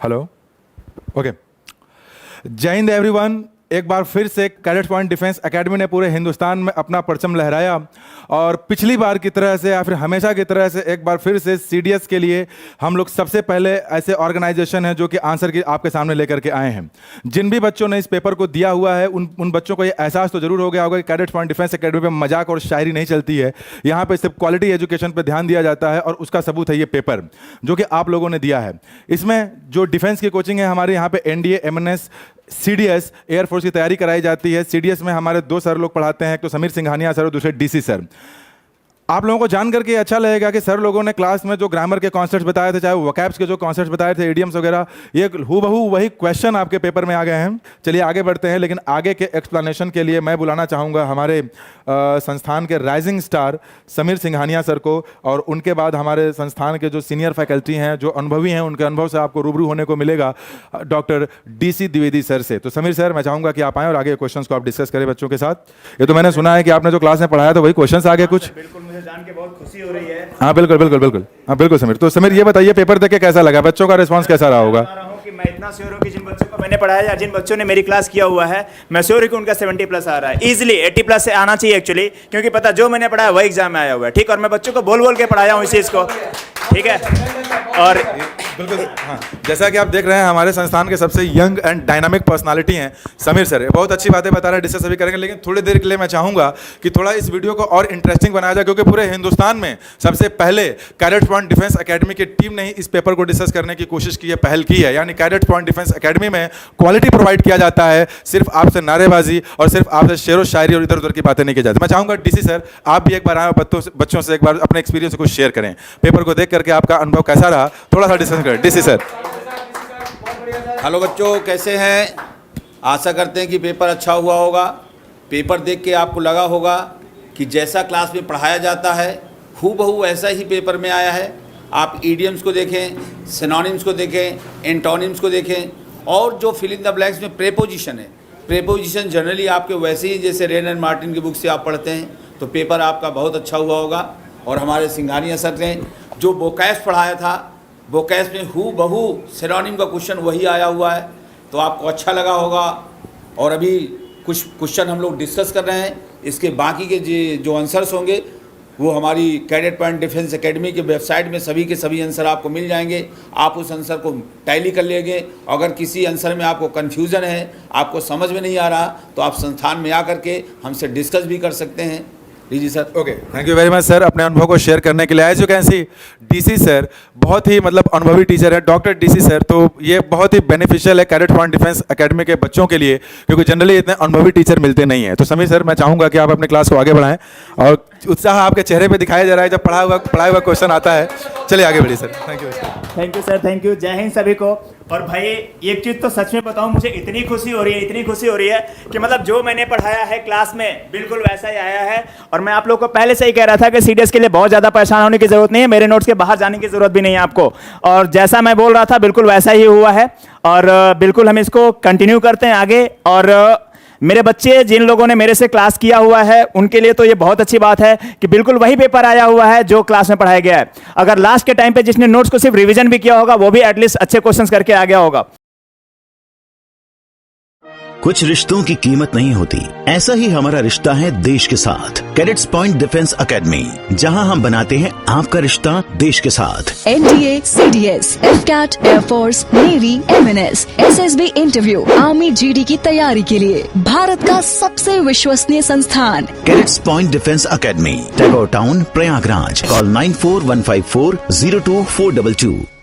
Hello, okay. जय Hind everyone. एक बार फिर से कैडेट्स पॉइंट डिफेंस एकेडमी ने पूरे हिंदुस्तान में अपना परचम लहराया और पिछली बार की तरह से या फिर हमेशा की तरह से एक बार फिर से सीडीएस के लिए हम लोग सबसे पहले ऐसे ऑर्गेनाइजेशन है जो कि आंसर की आपके सामने लेकर के आए हैं। जिन भी बच्चों ने इस पेपर को दिया हुआ है उन बच्चों को ये एहसास तो जरूर हो गया होगा कि कैडेट्स पॉइंट डिफेंस एकेडमी पे मजाक और शायरी नहीं चलती है। यहाँ पे सिर्फ क्वालिटी एजुकेशन पर ध्यान दिया जाता है और उसका सबूत है ये पेपर जो कि आप लोगों ने दिया है। इसमें जो डिफेंस की कोचिंग है हमारे यहाँ पे एनडीए, एमएनएस, सीडीएस, एयरफोर्स की तैयारी कराई जाती है। सीडीएस में हमारे 2 सर लोग पढ़ाते हैं, एक तो समीर सिंघानिया सर और दूसरे डीसी सर। आप लोगों को जान करके अच्छा लगेगा कि सर लोगों ने क्लास में जो ग्रामर के कॉन्सेप्ट्स बताए थे, चाहे वो वोकैब्स के जो कॉन्सेप्ट्स बताए थे, इडियम्स वगैरह, ये हूबहू वही क्वेश्चन आपके पेपर में आ गए हैं। चलिए आगे बढ़ते हैं, लेकिन आगे के एक्सप्लेनेशन के लिए मैं बुलाना चाहूँगा हमारे संस्थान के rising star Sameer Singhania sir को, और उनके बाद हमारे संस्थान के जो सीनियर फैकल्टी हैं, जो अनुभवी हैं, उनके अनुभव से आपको रूबरू होने को मिलेगा डॉक्टर डीसी द्विवेदी सर से। तो समीर सर, मैं चाहूँगा कि आप आएँ और आगे क्वेश्चन को आप डिस्कस करें बच्चों के साथ। ये तो मैंने सुना है कि आपने जो क्लास में पढ़ाया था वही क्वेश्चन आगे कुछ। बिल्कुल, मुझे जान के बहुत खुशी हो रही है। हाँ बिल्कुल बिल्कुल बिल्कुल, हाँ बिल्कुल समीर। तो समीर ये बताइए पेपर देख के कैसा लगा, बच्चों का रिस्पांस कैसा रहा होगा? कि मैं इतना श्योर हूँ कि जिन बच्चों को मैंने पढ़ाया या जिन बच्चों ने मेरी क्लास किया हुआ है, मैं श्योर हूँ कि उनका 70+ आ रहा है। इजीली 80+ से आना चाहिए एक्चुअली, क्योंकि पता जो मैंने पढ़ाया वही एग्जाम में आया हुआ है। ठीक, और मैं बच्चों को बोल बोल के पढ़ाया हूँ इस चीज़ को। ठीक है, और बिल्कुल हाँ, जैसा कि आप देख रहे हैं हमारे संस्थान के सबसे यंग एंड डायनामिक पर्सनालिटी हैं समीर सर। बहुत अच्छी बातें बता रहे हैं, डिस्कस अभी करेंगे, लेकिन थोड़ी देर के लिए मैं चाहूँगा कि थोड़ा इस वीडियो को और इंटरेस्टिंग बनाया जाए, क्योंकि पूरे हिंदुस्तान में सबसे पहले कैडेट्स पॉइंट डिफेंस एकेडमी की टीम ने ही इस पेपर को डिस्कस करने की कोशिश की है, पहल की है। यानी कैडेट्स पॉइंट डिफेंस एकेडमी में क्वालिटी प्रोवाइड किया जाता है, सिर्फ आपसे नारेबाजी और सिर्फ आपसे शेरो शायरी और इधर उधर की बातें नहीं की जाती। मैं चाहूँगा डीसी सर आप भी एक बार आए, बच्चों से एक बार अपने एक्सपीरियंस कुछ शेयर करें, पेपर को देख करके आपका अनुभव कैसा रहा, थोड़ा सा डिस्कस करें। DC sir. हेलो बच्चों, कैसे हैं? आशा करते हैं कि पेपर अच्छा हुआ होगा। पेपर देख के आपको लगा होगा कि जैसा क्लास में पढ़ाया जाता है हूबहू ऐसा ही पेपर में आया है। आप ईडियम्स को देखें, सिनोनिम्स को देखें, एंटोनिम्स को देखें, और जो फिल इन द ब्लैंक्स में प्रेपोजिशन है, प्रेपोजिशन जनरली आपके वैसे ही जैसे रेन एंड मार्टिन की बुक से आप पढ़ते हैं, तो पेपर आपका बहुत अच्छा हुआ होगा। और हमारे सिंघानिया सर ने जो वोकैब्स पढ़ाया था, वोकैब्स में हूबहू सिनोनिम का क्वेश्चन वही आया हुआ है, तो आपको अच्छा लगा होगा। और अभी कुछ क्वेश्चन हम लोग डिस्कस कर रहे हैं, इसके बाकी के जो आंसर्स होंगे वो हमारी कैडेट पॉइंट डिफेंस एकेडमी के वेबसाइट में सभी के सभी आंसर आपको मिल जाएंगे। आप उस आंसर को टैली कर लेंगे। अगर किसी आंसर में आपको कन्फ्यूज़न है, आपको समझ में नहीं आ रहा, तो आप संस्थान में आकर के हमसे डिस्कस भी कर सकते हैं। जी sir. Okay, thank you very much sir अपने अनुभव को शेयर करने के लिए। As you can see DC sir बहुत ही मतलब अनुभवी टीचर है, डॉक्टर डीसी सर। तो ये बहुत ही बेनिफिशियल है कैडेट पॉइंट डिफेंस एकेडमी के बच्चों के लिए, क्योंकि जनरली इतने अनुभवी टीचर मिलते नहीं हैं। तो समीर सर, मैं चाहूँगा कि आप अपनी क्लास को आगे बढ़ाएं, और उत्साह आपके चेहरे पर दिखाया जा रहा है जब पढ़ाया हुआ क्वेश्चन आता है। चलिए आगे बढ़िए sir. Thank you sir, thank you. जय हिंद सभी को। और भाई एक चीज़ तो सच में बताऊं, मुझे इतनी खुशी हो रही है कि मतलब जो मैंने पढ़ाया है क्लास में बिल्कुल वैसा ही आया है। और मैं आप लोग को पहले से ही कह रहा था कि सीडीएस के लिए बहुत ज़्यादा परेशान होने की ज़रूरत नहीं है, मेरे नोट्स के बाहर जाने की ज़रूरत भी नहीं है आपको। और जैसा मैं बोल रहा था बिल्कुल वैसा ही हुआ है, और बिल्कुल हम इसको कंटिन्यू करते हैं आगे। और मेरे बच्चे जिन लोगों ने मेरे से क्लास किया हुआ है उनके लिए तो ये बहुत अच्छी बात है कि बिल्कुल वही पेपर आया हुआ है जो क्लास में पढ़ाया गया है। अगर लास्ट के टाइम पे जिसने नोट्स को सिर्फ रिवीजन भी किया होगा वो भी एटलीस्ट अच्छे क्वेश्चंस करके आ गया होगा। कुछ रिश्तों की कीमत नहीं होती, ऐसा ही हमारा रिश्ता है देश के साथ। कैडेट्स पॉइंट डिफेंस एकेडमी, जहां हम बनाते हैं आपका रिश्ता देश के साथ। NDA, CDS, AFCAT, air force, navy, MNS, SSB interview, army GD की तैयारी के लिए भारत का सबसे विश्वसनीय संस्थान cadets point defence academy, Tagore town, Prayagraj. Call 9415402422।